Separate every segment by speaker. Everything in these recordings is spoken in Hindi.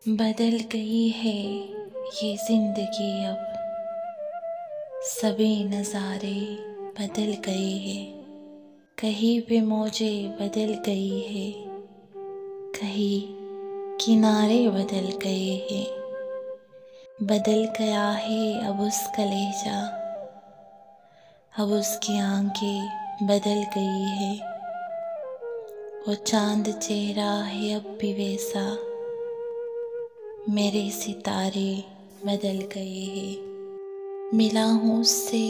Speaker 1: बदल गई है ये ज़िंदगी अब, सभी नज़ारे बदल गए हैं। कहीं पे मौजें बदल गई है, कहीं किनारे बदल गए हैं। बदल गया है अब उसका लहजा, अब उसकी आंखें बदल गई है। वो चांद चेहरा है अब भी वैसा, मेरे सितारे बदल गए हैं। मिला हूँ उससे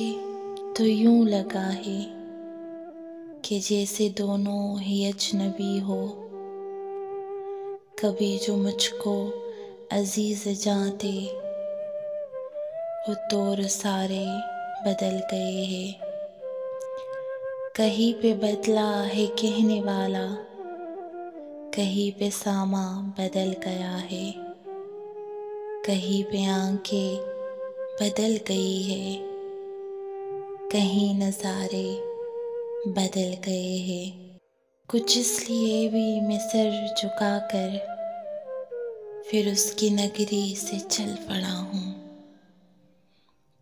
Speaker 1: तो यूं लगा है कि जैसे दोनों ही अजनबी हो। कभी जो मुझको अजीज जाते, वो तौर सारे बदल गए हैं। कहीं पे बदला है कहने वाला, कहीं पे सामा बदल गया है। कहीं पे आंखें बदल गई है, कहीं नज़ारे बदल गए हैं। कुछ इसलिए भी मैं सर झुकाकर फिर उसकी नगरी से चल पड़ा हूँ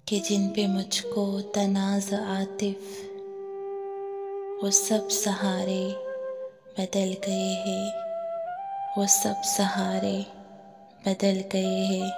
Speaker 1: कि जिन पे मुझको तनाज़ आतिफ, वो सब सहारे बदल गए हैं, वो सब सहारे बदल गए हैं।